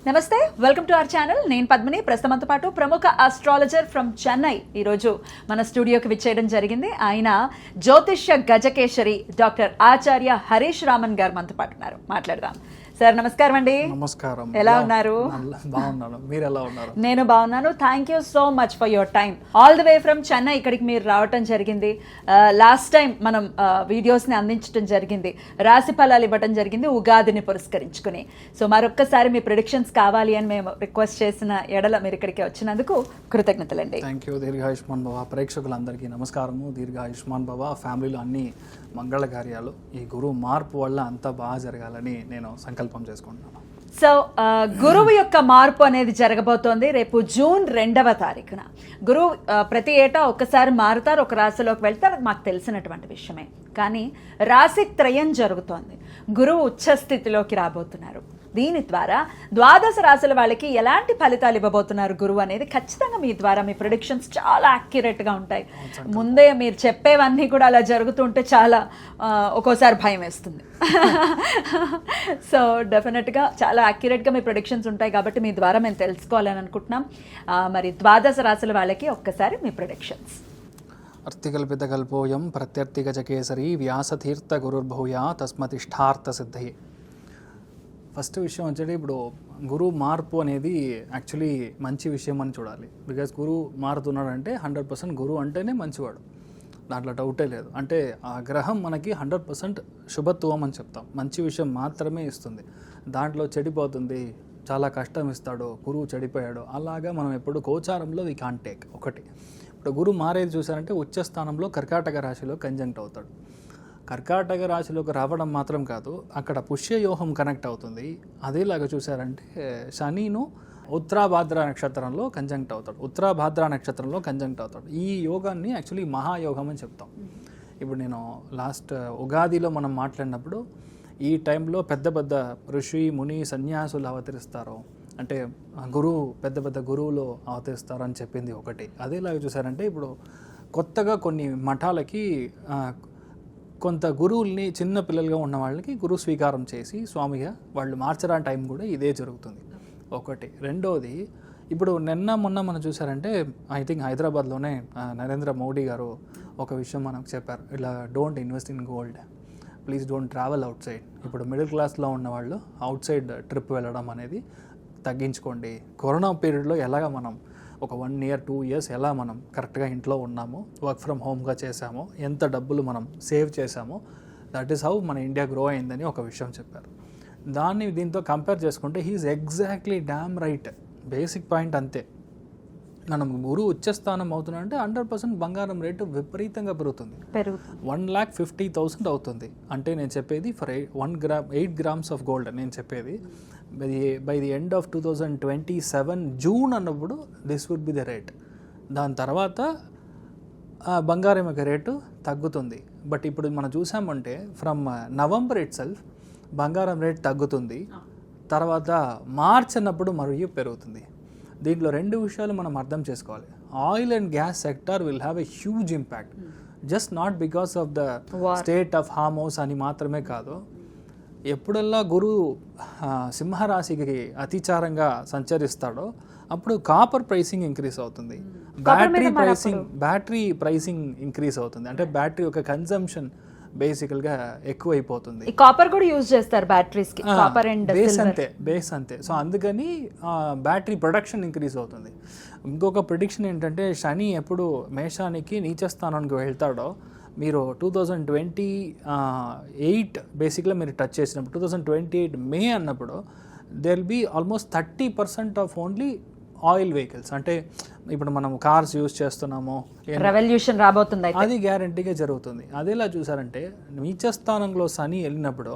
నమస్తే, welcome to our channel. నేను పద్మిని. ప్రస్తుతంతో పాటు ప్రముఖ ఆస్ట్రాలజర్ ఫ్రమ్ చెన్నై ఈరోజు మన స్టూడియోకి విచ్చేయడం జరిగింది. ఆయన జ్యోతిష్య గజకేశరి డాక్టర్ ఆచార్య హరీష్ రామన్ గారు మనతో పాటు ఉన్నారు. మాట్లాడదాం. సార్ నమస్కారం అండి. నమస్కారం. ఎలా ఉన్నారు? బాగున్నాను. మీరు ఎలా ఉన్నారు? నేను బాగున్నాను. Thank you so much for your time. All the way from Chennai ఇక్కడికి మీరు రావటం జరిగింది. లాస్ట్ టైం మనం వీడియోస్ని అందించడం జరిగింది, రాశి ఫలాలు ఇవ్వడం జరిగింది ఉగాదిని పురస్కరించుకుని. సో మరొక్కసారి మీ ప్రిడిక్షన్స్ కావాలి అని మేము రిక్వెస్ట్ చేసిన ఎడల మీరు ఇక్కడికి వచ్చినందుకు కృతజ్ఞతలండి. Thank you. దీర్ఘాయుష్మాన్ భవ. ప్రేక్షకులందరికీ నమస్కారము. దీర్ఘాయుష్మాన్ భవ. ఫ్యామిలీలో అన్ని మంగళ కార్యాలు ఈ గురువు మార్పు వల్ల అంతా బాగా జరగాలని నేను సంకల్పం చేసుకుంటున్నాను. సో గురువు యొక్క మార్పు అనేది జరగబోతోంది రేపు జూన్ 2వ తారీఖున. గురువు ప్రతి ఏటా ఒక్కసారి మారుతారు, ఒక రాశిలోకి వెళ్తారు, అది మాకు తెలిసినటువంటి విషయమే. కానీ రాశి త్రయం జరుగుతోంది. గురువు ఉచ్చ స్థితిలోకి రాబోతున్నారు. దీని ద్వారా ద్వాదశ రాశుల వాళ్ళకి ఎలాంటి ఫలితాలు ఇవ్వబోతున్నారు గురువు అనేది ఖచ్చితంగా మీ ద్వారా మీ ప్రిడిక్షన్స్ చాలా యాక్యురేట్గా ఉంటాయి. ముందే మీరు చెప్పేవన్నీ కూడా అలా జరుగుతుంటే చాలా ఒక్కోసారి భయం వేస్తుంది. సో డెఫినెట్గా చాలా యాక్యురేట్గా మీ ప్రిడిక్షన్స్ ఉంటాయి కాబట్టి మీ ద్వారా మేము తెలుసుకోవాలని అనుకుంటున్నాం. మరి ద్వాదశ రాశుల వాళ్ళకి ఒక్కసారి మీ ప్రిడిక్షన్స్. అర్థికల్పితకల్పోయం ప్రత్యర్థిగజకేసరి వ్యాసతీర్థ గురుర్భూయా తస్మతిష్టార్థ సిద్ధి. ఫస్ట్ విషయం వచ్చేది, ఇప్పుడు గురువు మార్పు అనేది యాక్చువల్లీ మంచి విషయం అని చూడాలి. బికాజ్ గురువు మారుతున్నాడంటే 100% గురువు అంటేనే మంచివాడు, దాంట్లో డౌటే లేదు. అంటే ఆ గ్రహం మనకి 100% శుభత్వం అని చెప్తాం. మంచి విషయం మాత్రమే ఇస్తుంది. దాంట్లో చెడిపోతుంది, చాలా కష్టం ఇస్తాడు, గురువు చెడిపోయాడు, అలాగా మనం ఎప్పుడు గోచారంలో వి కాంట్ టేక్. ఒకటి, ఇప్పుడు గురువు మారేది చూసారంటే ఉచ్చస్థానంలో కర్కాటక రాశిలో కంజంక్ట్ అవుతాడు. కర్కాటక రాశిలోకి రావడం మాత్రం కాదు, అక్కడ పుష్యయోహం కనెక్ట్ అవుతుంది. అదేలాగా చూసారంటే శనిను ఉత్తరాభాద్ర నక్షత్రంలో కంజంక్ట్ అవుతాడు, ఉత్తరాభాద్ర నక్షత్రంలో కంజంక్ట్ అవుతాడు. ఈ యోగాన్ని యాక్చువల్లీ మహాయోగం అని చెప్తాం. ఇప్పుడు నేను లాస్ట్ ఉగాదిలో మనం మాట్లాడినప్పుడు ఈ టైంలో పెద్ద పెద్ద ఋషి ముని సన్యాసులు అవతరిస్తారు, అంటే గురువు పెద్ద పెద్ద గురువులు అవతరిస్తారు అని చెప్పింది ఒకటి. అదేలాగా చూసారంటే ఇప్పుడు కొత్తగా కొన్ని మఠాలకి కొంత గురువుల్ని చిన్న పిల్లలుగా ఉన్న వాళ్ళకి గురువు స్వీకారం చేసి స్వామిగా వాళ్ళు మార్చడానికి టైం కూడా ఇదే జరుగుతుంది. ఒకటి. రెండోది, ఇప్పుడు నిన్న మొన్న మనం చూసారంటే ఐ థింక్ హైదరాబాద్లోనే నరేంద్ర మోడీ గారు ఒక విషయం మనకు చెప్పారు, ఇలా don't invest in gold, please don't travel out side. ఇప్పుడు మిడిల్ క్లాస్లో ఉన్న వాళ్ళు అవుట్ సైడ్ ట్రిప్ వెళ్ళడం అనేది తగ్గించుకోండి. కరోనా పీరియడ్లో ఎలాగ మనం ఒక 1 year 2 years ఎలా మనం కరెక్ట్గా ఇంట్లో ఉన్నామో, వర్క్ ఫ్రమ్ హోమ్గా చేసామో, ఎంత డబ్బులు మనం సేవ్ చేసామో, దట్ ఈస్ హౌ మన ఇండియా గ్రో అయిందని ఒక విషయం చెప్పారు. దాన్ని దీంతో కంపేర్ చేసుకుంటే he is exactly damn right. Basic point అంతే. మనం గురువు ఉచ్చస్థానం అవుతున్నాడంటే 100% బంగారం రేటు విపరీతంగా పెరుగుతుంది. 1,50,000 అవుతుంది. అంటే నేను చెప్పేది ఫర్ 8 grams ఆఫ్ గోల్డ్ నేను చెప్పేది. By the end of 2027 June అన్నప్పుడు this would be the rate. దాని తర్వాత బంగారం యొక్క రేటు తగ్గుతుంది. బట్ ఇప్పుడు మనం చూసామంటే ఫ్రమ్ నవంబర్ ఇట్ సెల్ఫ్ బంగారం రేట్ తగ్గుతుంది, తర్వాత మార్చ్ అన్నప్పుడు మరియు పెరుగుతుంది. దీంట్లో 2 విషయాలు మనం అర్థం చేసుకోవాలి. Oil and gas sector will have a huge impact, just not because of the state of Hormuz అని మాత్రమే కాదు. ఎప్పుడల్లా గురువు సింహరాశికి అతిచారంగా సంచరిస్తాడో అప్పుడు కాపర్ ప్రైసింగ్ ఇంక్రీజ్ అవుతుంది, బ్యాటరీ ప్రైసింగ్ ఇంక్రీజ్ అవుతుంది. అంటే బ్యాటరీ యొక్క కన్జంప్షన్ బేసికల్గా ఎక్కువైపోతుంది. కాపర్ కూడా యూజ్ చేస్తారు బ్యాటరీస్ కి, కాపర్ అండ్ బేస్ అంతే. సో అందుకని బ్యాటరీ ప్రొడక్షన్ ఇంక్రీజ్ అవుతుంది. ఇంకొక ప్రిడిక్షన్ ఏంటంటే, శని ఎప్పుడు మేషానికి నీచ స్థానానికి వెళ్తాడో, మీరు 2028 బేసిక్గా మీరు టచ్ చేసినప్పుడు 2028 మే అన్నప్పుడు there will be almost 30% of only oil vehicles. అంటే ఇప్పుడు మనం కార్స్ యూజ్ చేస్తున్నాము, రెవల్యూషన్ రాబోతుంది, అది గ్యారంటీగా జరుగుతుంది. అదేలా చూసారంటే నీచస్థానంలో శని వెళ్ళినప్పుడు,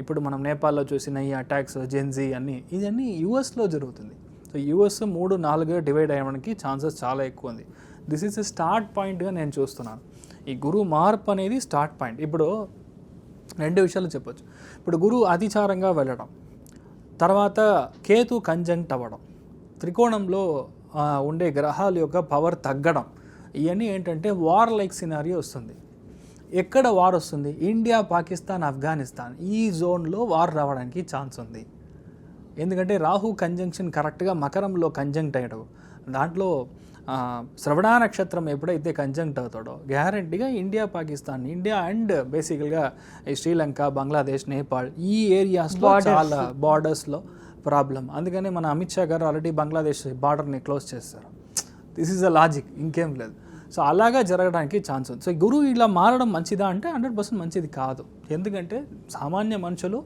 ఇప్పుడు మనం నేపాల్లో చూసిన ఈ అటాక్స్ జెన్జీ అన్నీ ఇవన్నీ యూఎస్లో జరుగుతుంది. సో యూఎస్ 3-4గా డివైడ్ అయ్యడానికి ఛాన్సెస్ చాలా ఎక్కువ ఉంది. దిస్ ఈస్ ఎ స్టార్ట్ పాయింట్గా నేను చూస్తున్నాను. ఈ గురువు మార్పు అనేది స్టార్ట్ పాయింట్. ఇప్పుడు 2 విషయాలు చెప్పొచ్చు. ఇప్పుడు గురువు అతిచారంగా వెళ్ళడం, తర్వాత కేతు కంజంక్ట్ అవ్వడం, త్రికోణంలో ఉండే గ్రహాల యొక్క పవర్ తగ్గడం, ఇవన్నీ ఏంటంటే వార్ లైక్ సినారియో వస్తుంది. ఎక్కడ వార్ వస్తుంది? ఇండియా, పాకిస్తాన్, ఆఫ్ఘనిస్తాన్ ఈ జోన్లో వార్ రావడానికి ఛాన్స్ ఉంది. ఎందుకంటే రాహు కంజంక్షన్ కరెక్ట్గా మకరంలో కంజంక్ట్ అయ్యాడు. దాంట్లో శ్రవణ నక్షత్రం ఎప్పుడైతే కంజంక్ట్ అవుతాడో గ్యారంటీగా ఇండియా, పాకిస్తాన్, ఇండియా అండ్ బేసికల్గా శ్రీలంక, బంగ్లాదేశ్, నేపాల్ ఈ ఏరియాస్లో చాలా బార్డర్స్లో ప్రాబ్లం. అందుకని మన అమిత్ షా గారు ఆల్రెడీ బంగ్లాదేశ్ బార్డర్ని క్లోజ్ చేస్తారు. దిస్ ఈజ్ అ లాజిక్, ఇంకేం లేదు. సో అలాగా జరగడానికి ఛాన్స్ ఉంది. సో గురువు ఇలా మారడం మంచిదా అంటే 100% మంచిది కాదు. ఎందుకంటే సామాన్య మనుషులు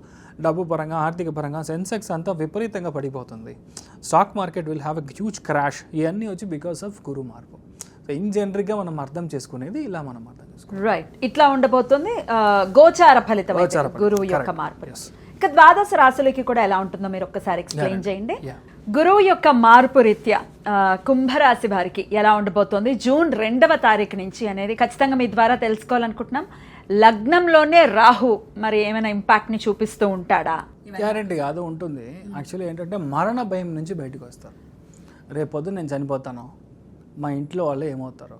డబ్బు పరంగా, ఆర్థిక పరంగా సెన్సెక్స్ అంతా విపరీతంగా పడిపోతుంది. Stock market will have a huge crash. ఇవన్నీ వచ్చి బికాస్ ఆఫ్ గురు మార్పు. సో ఇన్ జనరల్గా మనం అర్థం చేసుకునేది ఇలా మనం అర్థం చేసుకున్నాం. రైట్, ఇట్లా ఉండబోతుంది గోచార ఫలితం గురువు యొక్క మార్పు. ఇక ద్వాదశ రాశులకి కూడా ఎలా ఉంటుందో మీరు ఒక్కసారి ఎక్స్ప్లెయిన్ చేయండి. గురువు యొక్క మార్పు రీత్యా కుంభరాశి వారికి ఎలా ఉండబోతోంది జూన్ 2వ తారీఖు నుంచి అనేది ఖచ్చితంగా మీ ద్వారా తెలుసుకోవాలనుకుంటున్నాం. లగ్నంలోనే రాహు మరి ఏమైనా ఇంపాక్ట్ ని చూపిస్తూ ఉంటాడా? గ్యారెంటీ కాదు, ఉంటుంది. యాక్చువల్లీ ఏంటంటే మరణ భయం నుంచి బయటకు వస్తారు. రేపొద్దు నేను చనిపోతాను, మా ఇంట్లో వాళ్ళు ఏమవుతారు,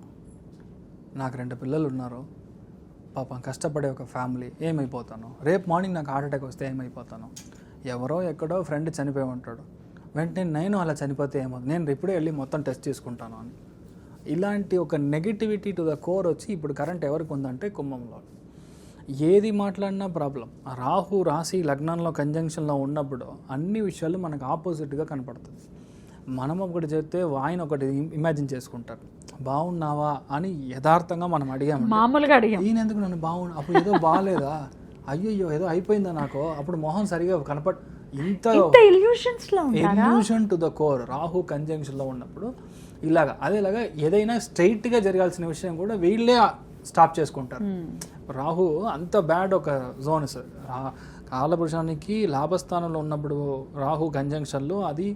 నాకు 2 పిల్లలు ఉన్నారు, పాపం కష్టపడే ఒక ఫ్యామిలీ, ఏమైపోతాను, రేపు మార్నింగ్ నాకు హార్ట్ అటాక్ వస్తే ఏమైపోతాను, ఎవరో ఎక్కడో ఫ్రెండ్ చనిపోయి ఉంటాడు, వెంటనే నేను అలా చనిపోతే ఏమవుతుంది, నేను ఇప్పుడే వెళ్ళి మొత్తం టెస్ట్ చేసుకుంటాను అని ఇలాంటి ఒక నెగిటివిటీ టు ద కోర్ వచ్చి ఇప్పుడు కరెంట్ ఎవరికి ఉందంటే కుంభంలో. ఏది మాట్లాడినా ప్రాబ్లం. రాహు రాశి లగ్నంలో కంజంక్షన్లో ఉన్నప్పుడు అన్ని విషయాలు మనకు ఆపోజిట్గా కనపడుతుంది. మనం ఒకటి చెప్తే ఆయన ఒకటి ఇమాజిన్ చేసుకుంటారు. బాగున్నావా అని యథార్థంగా మనం అడిగాము, మామూలుగా అడిగాం, ఈయన ఎందుకు నన్ను అప్పుడు ఏదో బాగాలేదా, అయ్యో ఏదో అయిపోయిందా నాకు, అప్పుడు మొహం సరిగా ఇంత illusion to the core. Rahu కంజంక్షన్లో ఉన్నప్పుడు ఇలాగా అదేలాగా ఏదైనా స్ట్రైట్గా జరగాల్సిన విషయం కూడా వీళ్ళే స్టాప్ చేసుకుంటారు. రాహు అంత బ్యాడ్ ఒక జోన్ సార్. కాలపురుషానికి లాభస్థానంలో ఉన్నప్పుడు రాహు కంజంక్షన్లో అది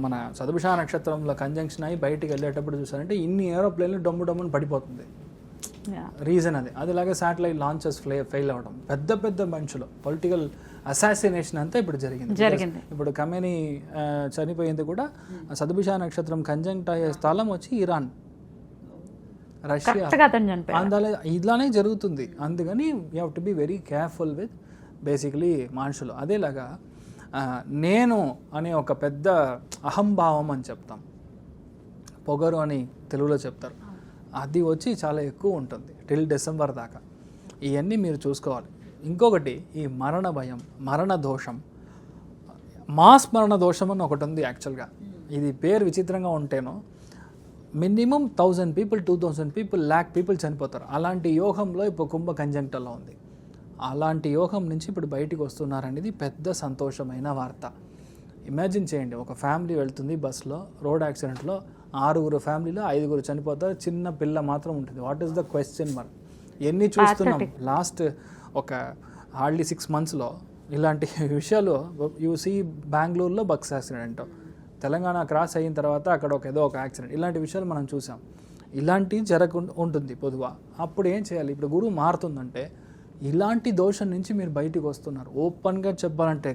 మన సదుభిష నక్షత్రంలో కంజంక్షన్ అయ్యి బయటికి వెళ్ళేటప్పుడు చూసారంటే ఇన్ని ఏరోప్లేన్లు డమ్ముని పడిపోతుంది. రీజన్ అదిలాగే శాటిలైట్ లాంచెస్ ఫెయిల్ అవ్వడం, పెద్ద మనుషులు పొలిటికల్ అసాసినేషన్ అంతా ఇప్పుడు జరిగింది. ఇప్పుడు ఖమేనీ చనిపోయింది కూడా సదుభిష నక్షత్రం కంజంక్ట్ అయ్యే స్థలం వచ్చి ఇరాన్, రష్యా, ఇలానే జరుగుతుంది. అందుకని you have to be very careful with basically మనుషులు. అదేలాగా నేను అనే ఒక పెద్ద అహంభావం అని చెప్తాం, పొగరు అని తెలుగులో చెప్తారు, అది వచ్చి చాలా ఎక్కువ ఉంటుంది టిల్ డిసెంబర్ దాకా. ఇవన్నీ మీరు చూసుకోవాలి. ఇంకొకటి ఈ మరణ భయం, మరణ దోషం, మాస్ మరణ దోషం అని ఒకటి ఉంది. యాక్చువల్గా ఇది పేరు విచిత్రంగా ఉంటేనో మినిమం 1000 పీపుల్, 2000 పీపుల్, 1,00,000 పీపుల్ చనిపోతారు. అలాంటి యోగంలో ఇప్పుడు కుంభ కంజంక్టర్లో ఉంది. అలాంటి యోగం నుంచి ఇప్పుడు బయటికి వస్తున్నారనేది పెద్ద సంతోషమైన వార్త. ఇమాజిన్ చేయండి, ఒక ఫ్యామిలీ వెళ్తుంది బస్సులో, రోడ్ యాక్సిడెంట్లో 6 ఫ్యామిలీలో 5 చనిపోతారు, చిన్న పిల్ల మాత్రం ఉంటుంది. What is the question mark? ఎన్ని చూస్తున్నాం లాస్ట్ ఒక హార్డ్లీ 6 monthsలో ఇలాంటి విషయాలు. యూసీ బెంగళూరులో బస్ యాక్సిడెంట్, తెలంగాణ క్రాస్ అయిన తర్వాత అక్కడ ఏదో ఒక యాక్సిడెంట్, ఇలాంటి విషయాలు మనం చూసాం. ఇలాంటివి జరగకుండా ఉంటుంది పొదువా. అప్పుడు ఏం చేయాలి? ఇప్పుడు గురువు మారుతుందంటే ఇలాంటి దోషం నుంచి మీరు బయటకు వస్తున్నారు. ఓపెన్గా చెప్పాలంటే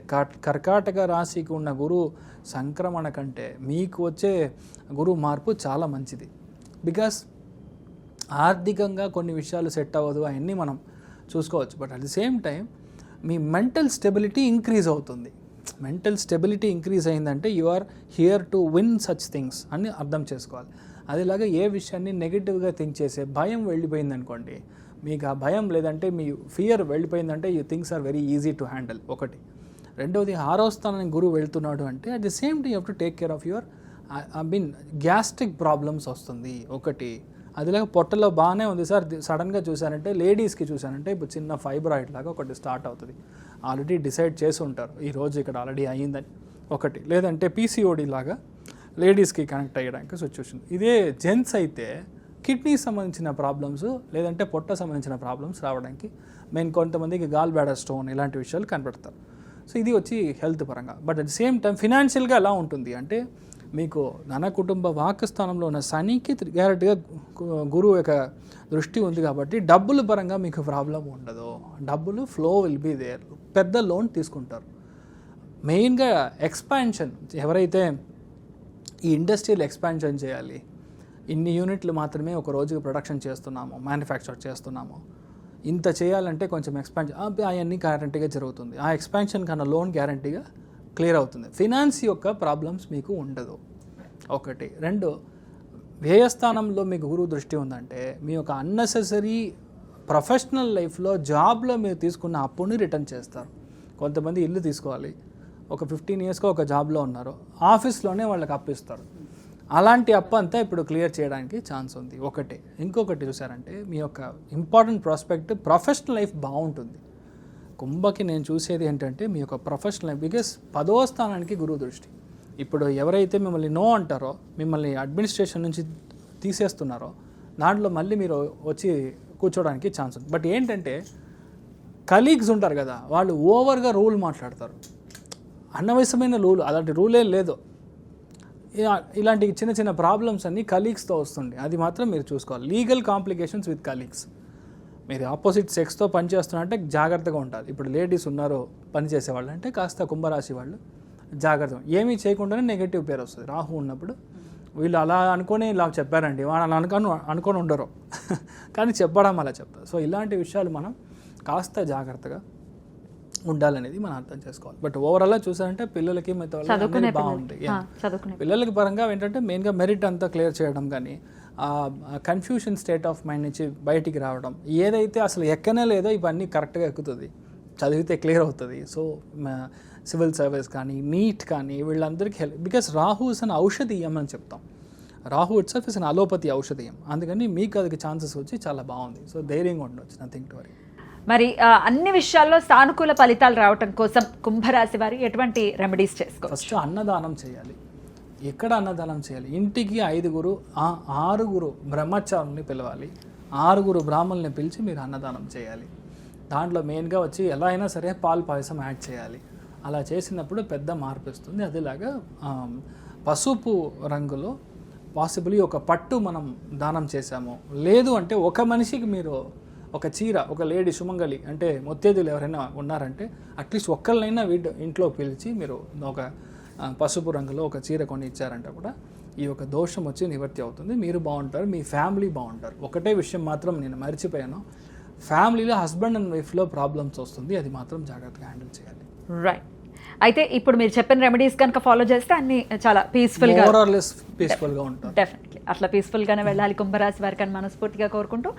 కర్కాటక రాశికి ఉన్న గురువు సంక్రమణ కంటే మీకు వచ్చే గురువు మార్పు చాలా మంచిది. బికాస్ ఆర్థికంగా కొన్ని విషయాలు సెట్ అవ్వదు, అవన్నీ మనం చూసుకోవచ్చు. But at the same time మీ మెంటల్ స్టెబిలిటీ ఇంక్రీజ్ అవుతుంది. మెంటల్ స్టెబిలిటీ ఇంక్రీజ్ అయిందంటే you are here to win such things అని అర్థం చేసుకోవాలి. అదేలాగా ఏ విషయాన్ని నెగిటివ్గా థింక్ చేసే భయం వెళ్ళిపోయింది అనుకోండి, మీకు ఆ భయం లేదంటే మీ ఫియర్ వెళ్ళిపోయిందంటే you things are very easy to handle. ఒకటి. రెండవది 6వ స్థానానికి గురువు వెళ్తున్నాడు అంటే at the same time you have to take care of your gastric problems వస్తుంది ఒకటి. అదిలాగా పొట్టలో బాగానే ఉంది సార్, సడన్గా చూసానంటే లేడీస్కి చూసానంటే ఇప్పుడు చిన్న ఫైబ్రాయిడ్ లాగా ఒకటి స్టార్ట్ అవుతుంది. ఆల్రెడీ డిసైడ్ చేసి ఉంటారు ఈరోజు ఇక్కడ ఆల్రెడీ అయ్యిందని ఒకటి. లేదంటే పీసీఓడి లాగా లేడీస్కి కనెక్ట్ అయ్యడానికి సిచ్యువేషన్. ఇదే జెంట్స్ అయితే కిడ్నీ సంబంధించిన ప్రాబ్లమ్స్ లేదంటే పొట్ట సంబంధించిన ప్రాబ్లమ్స్ రావడానికి మెయిన్, కొంతమందికి గాల్ బ్లాడర్ స్టోన్ ఇలాంటి విషయాలు కనపడతారు. సో ఇది వచ్చి హెల్త్ పరంగా. But at the same time ఫినాన్షియల్గా ఎలా ఉంటుంది అంటే మీకు ధన కుటుంబ వాక్ స్థానంలో ఉన్న శనికి గ్యారెంటీగా గురువు యొక్క దృష్టి ఉంది కాబట్టి డబ్బుల పరంగా మీకు ప్రాబ్లం ఉండదు. డబ్బులు ఫ్లో విల్ బీ దేర్. పెద్ద లోన్ తీసుకుంటారు. మెయిన్గా ఎక్స్పాన్షన్, ఎవరైతే ఈ ఇండస్ట్రియల్ ఎక్స్పాన్షన్ చేయాలి, ఇన్ని యూనిట్లు మాత్రమే ఒక రోజుకి ప్రొడక్షన్ చేస్తున్నాము, మ్యానుఫ్యాక్చర్ చేస్తున్నాము, ఇంత చేయాలంటే కొంచెం ఎక్స్పాన్షన్ అవన్నీ గ్యారంటీగా జరుగుతుంది. ఆ ఎక్స్పాన్షన్ కన్నా లోన్ గ్యారంటీగా క్లియర్ అవుతుంది. ఫినాన్స్ యొక్క ప్రాబ్లమ్స్ మీకు ఉండదు. ఒకటి. రెండు, వ్యయస్థానంలో మీకు గురువు దృష్టి ఉందంటే మీ యొక్క అన్నెసెసరీ ప్రొఫెషనల్ లైఫ్లో జాబ్లో మీరు తీసుకున్న అప్పుని రిటర్న్ చేస్తారు. కొంతమంది ఇల్లు తీసుకోవాలి, ఒక 15 ఇయర్స్గా ఒక జాబ్లో ఉన్నారు, ఆఫీస్లోనే వాళ్ళకి అప్పిస్తారు. అలాంటి అప్పు అంతా ఇప్పుడు క్లియర్ చేయడానికి ఛాన్స్ ఉంది. ఒకటి. ఇంకొకటి చూసారంటే మీ యొక్క ఇంపార్టెంట్ ప్రాస్పెక్ట్ ప్రొఫెషనల్ లైఫ్ బాగుంటుంది. కుంభకి నేను చూసేది ఏంటంటే మీ యొక్క ప్రొఫెషనల్ లైఫ్, బికాస్ 10వ స్థానానికి గురువు దృష్టి. ఇప్పుడు ఎవరైతే మిమ్మల్ని నో అంటారో, మిమ్మల్ని అడ్మినిస్ట్రేషన్ నుంచి తీసేస్తున్నారో, దాంట్లో మళ్ళీ మీరు వచ్చి కూర్చోడానికి ఛాన్స్ ఉంది. బట్ ఏంటంటే కలీగ్స్ ఉంటారు కదా, వాళ్ళు ఓవర్గా రూల్ మాట్లాడతారు. అనవసరమైన రూల్, అలాంటి రూలే లేదు. ఇలాంటి చిన్న చిన్న ప్రాబ్లమ్స్ అన్నీ కలీగ్స్తో వస్తుంది. అది మాత్రం మీరు చూసుకోవాలి. Legal complications with colleagues. మీరు ఆపోజిట్ సెక్స్తో పనిచేస్తున్నారంటే జాగ్రత్తగా ఉండాలి. ఇప్పుడు లేడీస్ ఉన్నారు పనిచేసేవాళ్ళు అంటే కాస్త కుంభరాశి వాళ్ళు జాగ్రత్త. ఏమీ చేయకుండానే నెగిటివ్ పేరు వస్తుంది. రాహు ఉన్నప్పుడు వీళ్ళు అలా అనుకొని ఇలా చెప్పారండి, వాళ్ళు అలా అనుకొని ఉండరు కానీ చెప్పడం అలా చెప్తారు. సో ఇలాంటి విషయాలు మనం కాస్త జాగ్రత్తగా ఉండాలనేది మనం అర్థం చేసుకోవాలి. బట్ ఓవరాల్గా చూసారంటే పిల్లలకి మెథడాలజీ బాగుంది. పిల్లలకి పరంగా ఏంటంటే మెయిన్గా మెరిట్ అంతా క్లియర్ చేయడం, కానీ కన్ఫ్యూషన్ స్టేట్ ఆఫ్ మైండ్ నుంచి బయటికి రావడం, ఏదైతే అసలు ఎక్కనే లేదో ఇవన్నీ కరెక్ట్గా ఎక్కుతుంది, చదివితే క్లియర్ అవుతుంది. సో సివిల్ సర్వీస్ కానీ నీట్ కానీ వీళ్ళందరికీ help. Because Rahu is an ఔషధీయం అని చెప్తాం. Rahu itself is an allopathy ఔషధీయం. అందుకని మీకు అది ఛాన్సెస్ వచ్చి చాలా బాగుంది. సో ధైర్యంగా ఉండొచ్చు, నథింగ్ టు వరీ. మరి అన్ని విషయాల్లో సానుకూల ఫలితాలు రావటం కోసం కుంభరాశి వారు ఎటువంటి రెమెడీస్ చేసుకోవాలి? ఫస్ట్ అన్నదానం చేయాలి. ఎక్కడ అన్నదానం చేయాలి? ఇంటికి 5 6 బ్రహ్మచారుల్ని పిలవాలి, 6 బ్రాహ్మణుల్ని పిలిచి మీరు అన్నదానం చేయాలి. దాంట్లో మెయిన్గా వచ్చి ఎలా అయినా సరే పాలు పాయసం యాడ్ చేయాలి. అలా చేసినప్పుడు పెద్ద మార్పు వస్తుంది. అదేలాగా పసుపు రంగులో పాసిబుల్లీ ఒక పట్టు మనం దానం చేశాము, లేదు అంటే ఒక మనిషికి మీరు ఒక చీర, ఒక లేడీ సుమంగలి అంటే ముత్తైదులు ఎవరైనా ఉన్నారంటే అట్లీస్ట్ ఒక్కళ్ళైనా ఇంట్లో పిలిచి మీరు ఒక పసుపు రంగులో ఒక చీర కొని ఇచ్చారంటే కూడా ఈ యొక్క దోషం వచ్చి నివర్తి అవుతుంది. మీరు బాగుంటారు, మీ ఫ్యామిలీ బాగుంటారు. ఒకటే విషయం మాత్రం నేను మర్చిపోయాను, ఫ్యామిలీలో హస్బెండ్ అండ్ వైఫ్లో ప్రాబ్లమ్స్ వస్తుంది. అది మాత్రం జాగ్రత్తగా హ్యాండిల్ చేయాలి. రైట్. అయితే ఇప్పుడు మీరు చెప్పిన రెమెడీస్ కనుక ఫాలో చేస్తే అన్ని చాలా పీస్ఫుల్గా ఉంటారు. డెఫినెట్లీ అట్లా పీస్ఫుల్గానే వెళ్ళాలి కుంభరాశి వారికి అని మనస్ఫూర్తిగా కోరుకుంటూ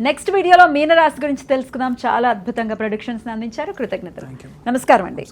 నెక్స్ట్ వీడియోలో మీనరాశి గురించి తెలుసుకుందాం. చాలా అద్భుతంగా ప్రొడిక్షన్స్ అందించారు. కృతజ్ఞతలు. Thank you. నమస్కారం అండి.